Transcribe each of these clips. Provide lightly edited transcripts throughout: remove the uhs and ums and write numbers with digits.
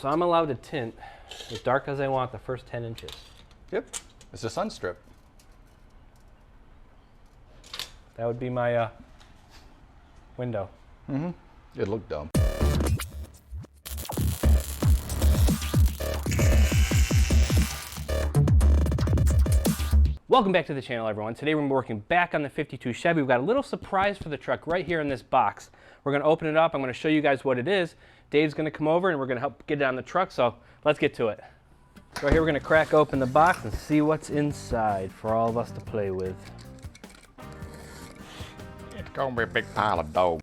So I'm allowed to tint as dark as I want the first 10 inches. Yep, it's a sun strip. That would be my window. Mm-hmm. It'd look dumb. Welcome back to the channel, everyone. Today we're gonna be working back on the 52 Chevy. We've got a little surprise for the truck right here in this box. We're gonna open it up. I'm gonna show you guys what it is. Dave's gonna come over and we're gonna help get it on the truck, so let's get to it. So here we're gonna crack open the box and see what's inside for all of us to play with. It's gonna be a big pile of dog.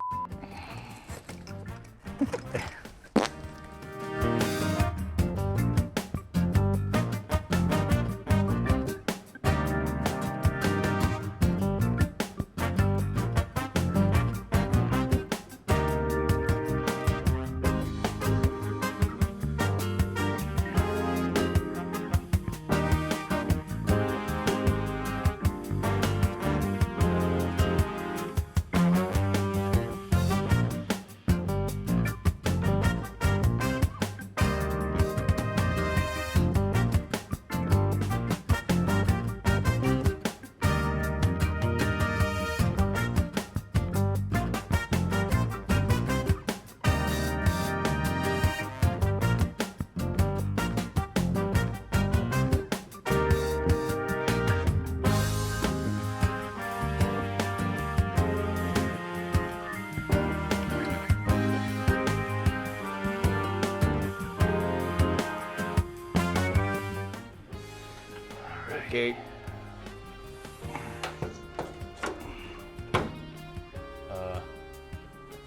Okay.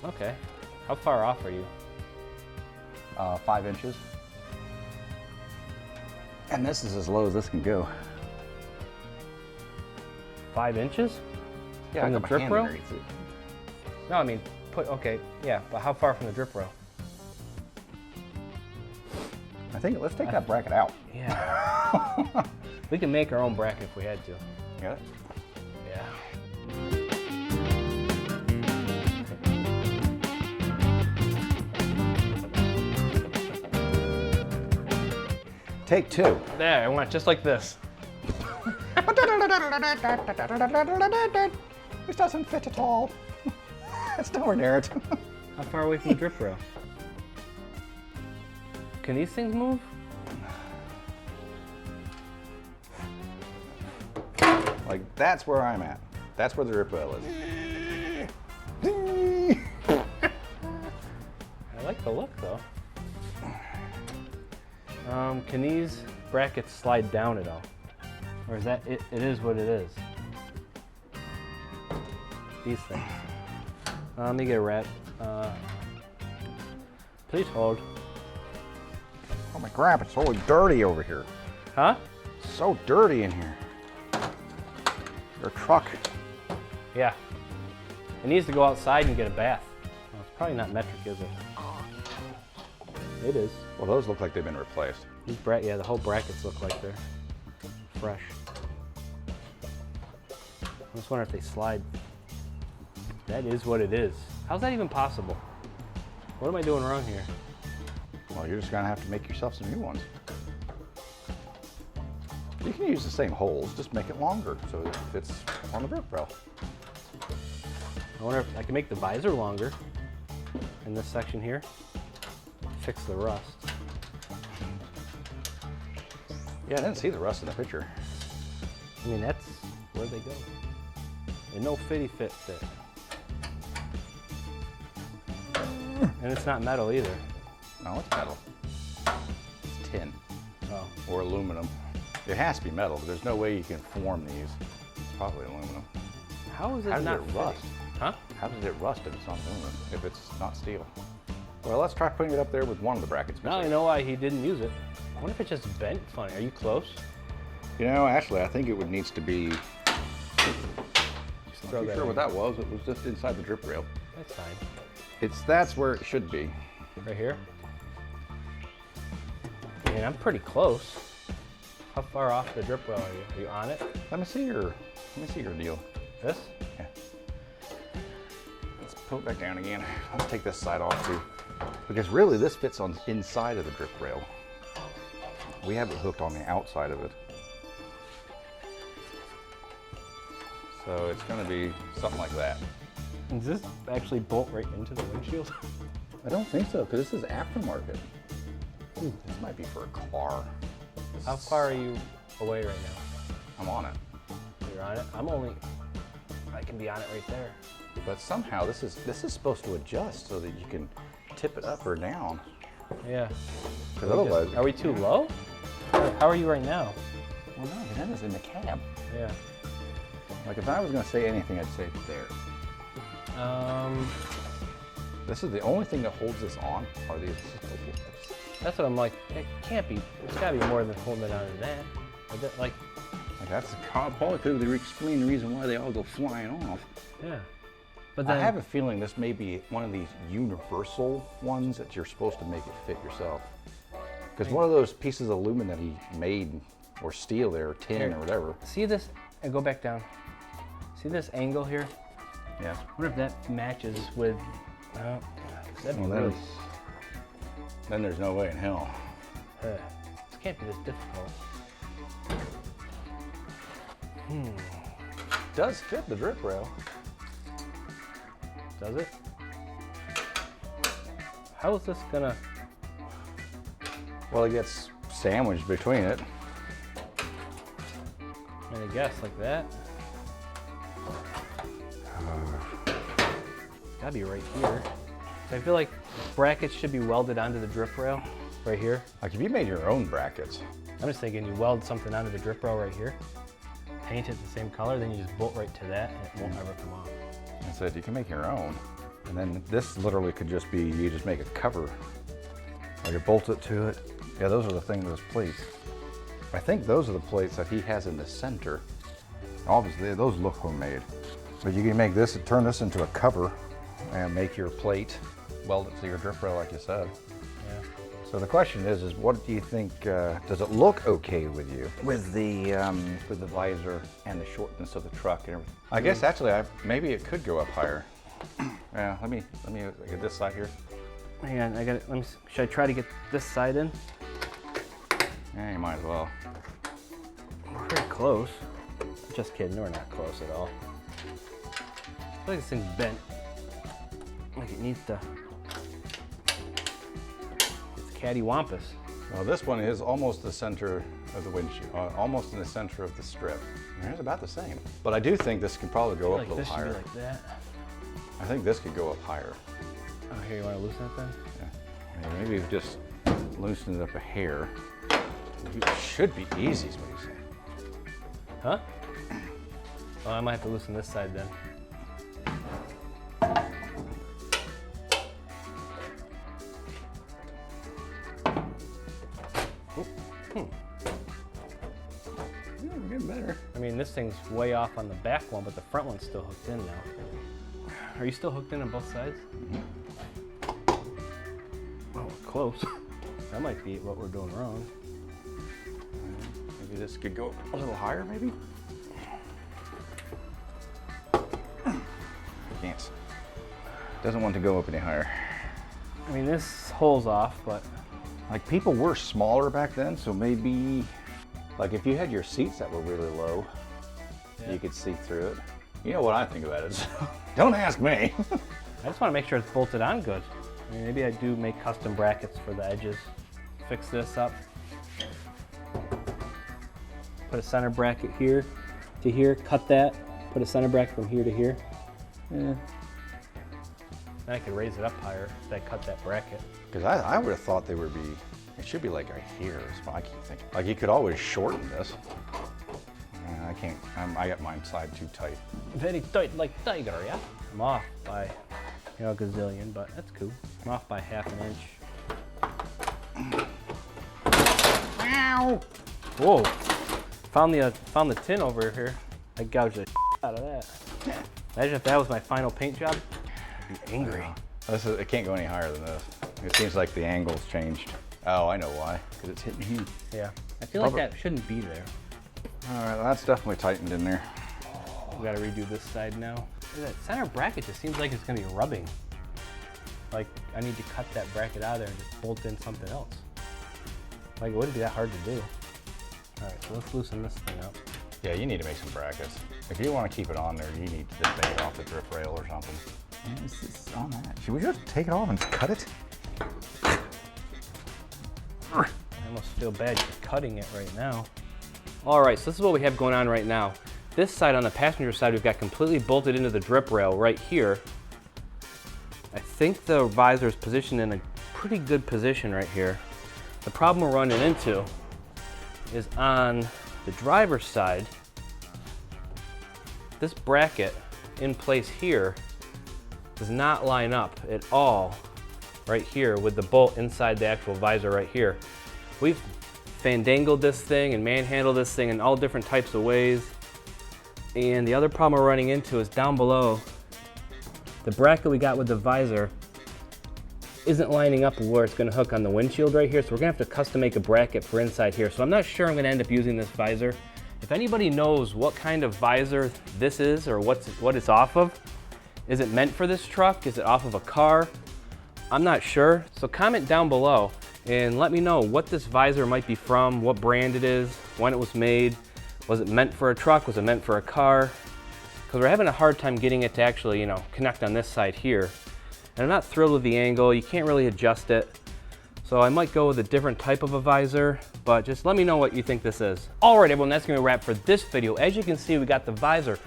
Okay. How far off are you? 5 inches. And this is as low as this can go. 5 inches? Yeah, From I the got my drip hand row? underneath it. No, I mean, okay, yeah, but how far from the drip row? I think, let's take that bracket out. Yeah. We can make our own bracket if we had to. Got it? Yeah. Take two. There, I want it just like this. This doesn't fit at all. It's nowhere near it. How far away from the drip row? Can these things move? Like, that's where I'm at. That's where the drip rail is. I like the look though. Can these brackets slide down at all? Or is that, it is what it is? These things. Let me get a rat. Please hold. Oh my crap, it's so dirty over here. Huh? So dirty in here. Your truck. Yeah. It needs to go outside and get a bath. Well, it's probably not metric, is it? It is. Well, those look like they've been replaced. These yeah, the whole brackets look like they're fresh. I just wonder if they slide. That is what it is. How's that even possible? What am I doing wrong here? Well, you're just gonna have to make yourself some new ones. You can use the same holes, just make it longer so it fits on the drip rail. I wonder if I can make the visor longer in this section here. Fix the rust. Yeah, I didn't see the rust in the picture. I mean, that's where they go. And no fitty fit. And it's not metal either. No, it's metal. It's tin. Oh. Or aluminum. It has to be metal, but there's no way you can form these. It's probably aluminum. How is it How does not it rust? fitting? Huh? How does it rust if it's not aluminum, if it's not steel? Well, let's try putting it up there with one of the brackets. Now I know why he didn't use it. I wonder if it's just bent funny. Are you close? You know, actually, I think it would needs to be. Just throw not too that sure in. what that was. It was just inside the drip rail. That's fine. That's where it should be. Right here? I mean, I'm pretty close. How far off the drip rail are you? Are you on it? Let me see your deal. This? Yeah. Let's pull it back down again. Let's take this side off too. Because really this fits on the inside of the drip rail. We have it hooked on the outside of it. So it's going to be something like that. Does this actually bolt right into the windshield? I don't think so, because this is aftermarket. Ooh, this might be for a car. How far are you away right now? I'm on it. You're on it? I can be on it right there. But somehow this is supposed to adjust so that you can tip it up or down. Yeah. Because otherwise, are we too low? How are you right now? Well, no, the antenna's in the cab. Yeah. Like if I was going to say anything, I'd say it there. This is the only thing that holds this on are these assistive lifts. That's what I'm like. It can't be. It's got to be more than holding it on to that. Like that's probably could explain the reason why they all go flying off. Yeah. But then, I have a feeling this may be one of these universal ones that you're supposed to make it fit yourself. Because one of those pieces of aluminum that he made, or steel there, or tin or whatever. See this, and go back down. See this angle here? Yeah. What if that matches with, that'd be really... Then there's no way in hell. This can't be this difficult. Does fit the drip rail. Does it? How is this gonna... Well, it gets sandwiched between it. I guess like that. Gotta be right here. So I feel like brackets should be welded onto the drip rail right here. Like if you made your own brackets. I'm just thinking you weld something onto the drip rail right here, paint it the same color, then you just bolt right to that and it won't ever come off. I said you can make your own. And then this literally could just be, you just make a cover. Or you bolt it to it. Yeah, those are the things, those plates. I think those are the plates that he has in the center. Obviously, those look homemade. But you can make this, turn this into a cover and make your plate, weld it to your drip rail like you said. Yeah. So the question is what do you think, does it look okay with you? With the visor and the shortness of the truck and everything. I guess actually, maybe it could go up higher. Yeah, let me get this side here. Hang on, I got it. Should I try to get this side in? Yeah, you might as well. We're very close. Just kidding, we're not close at all. I feel like this thing's bent. Like it needs to. It's cattywampus. Well, this one is almost the center of the windshield, almost in the center of the strip. It's about the same. But I do think this could probably go up a little higher. This should be like that. I think this could go up higher. Oh, here, you want to loosen it then? Yeah. Maybe just loosen it up a hair. It should be easy, is what you say. Huh? Well, I might have to loosen this side then. Yeah, we're getting better. I mean, this thing's way off on the back one, but the front one's still hooked in now. Are you still hooked in on both sides? Oh, we're close. That might be what we're doing wrong. Maybe this could go a little higher, maybe? Can't. Doesn't want to go up any higher. I mean, this hole's off, but... Like, people were smaller back then, so maybe, like, if you had your seats that were really low, you could see through it. You know what I think about it. Don't ask me. I just want to make sure it's bolted on good. I mean, maybe I do make custom brackets for the edges. Fix this up. Put a center bracket here to here, cut that. Put a center bracket from here to here. Yeah. Then I could raise it up higher if I cut that bracket. Because I would have thought they would be, it should be like right here, is what I keep thinking. Like you could always shorten this. I can't, I got mine side too tight. Very tight like tiger, yeah? I'm off by, a gazillion, but that's cool. I'm off by ½ an inch. Ow! Whoa! Found the tin over here. I gouged the out of that. Imagine if that was my final paint job. I'd be angry. It can't go any higher than this. It seems like the angle's changed. Oh, I know why. Because it's hitting here. Yeah. I feel like that shouldn't be there. All right, well, that's definitely tightened in there. We gotta redo this side now. That center bracket just seems like it's gonna be rubbing. like I need to cut that bracket out of there and just bolt in something else. Like it wouldn't be that hard to do. All right, so let's loosen this thing up. Yeah, you need to make some brackets. If you want to keep it on there, you need to just take it off the drip rail or something. It's just on that. Should we just take it off and cut it? I almost feel bad cutting it right now. All right, so this is what we have going on right now. This side, on the passenger side, we've got completely bolted into the drip rail right here. I think the visor is positioned in a pretty good position right here. The problem we're running into is on the driver's side, this bracket in place here does not line up at all right here with the bolt inside the actual visor right here. We've fandangled this thing and manhandled this thing in all different types of ways. And the other problem we're running into is down below, the bracket we got with the visor isn't lining up with where it's going to hook on the windshield right here. So we're going to have to custom make a bracket for inside here. So I'm not sure I'm going to end up using this visor. If anybody knows what kind of visor this is or what it's off of, is it meant for this truck? Is it off of a car? I'm not sure. So comment down below and let me know what this visor might be from, what brand it is, when it was made. Was it meant for a truck? Was it meant for a car? Because we're having a hard time getting it to actually, you know, connect on this side here. And I'm not thrilled with the angle. You can't really adjust it. So I might go with a different type of a visor, but just let me know what you think this is. All right, everyone, that's gonna be a wrap for this video. As you can see, we got the visor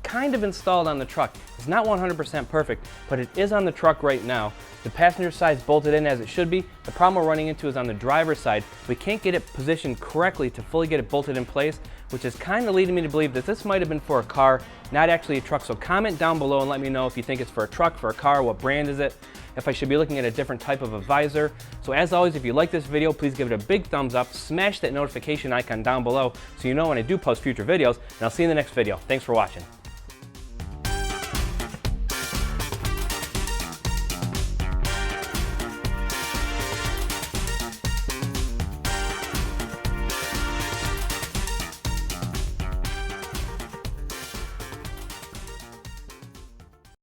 kind of installed on the truck. It's not 100% perfect, but it is on the truck right now. The passenger side's bolted in as it should be. The problem we're running into is on the driver's side. We can't get it positioned correctly to fully get it bolted in place, which is kind of leading me to believe that this might have been for a car, not actually a truck. So comment down below and let me know if you think it's for a truck, for a car, what brand is it, if I should be looking at a different type of a visor. So as always, if you like this video, please give it a big thumbs up, smash that notification icon down below so you know when I do post future videos, and I'll see you in the next video. Thanks for watching.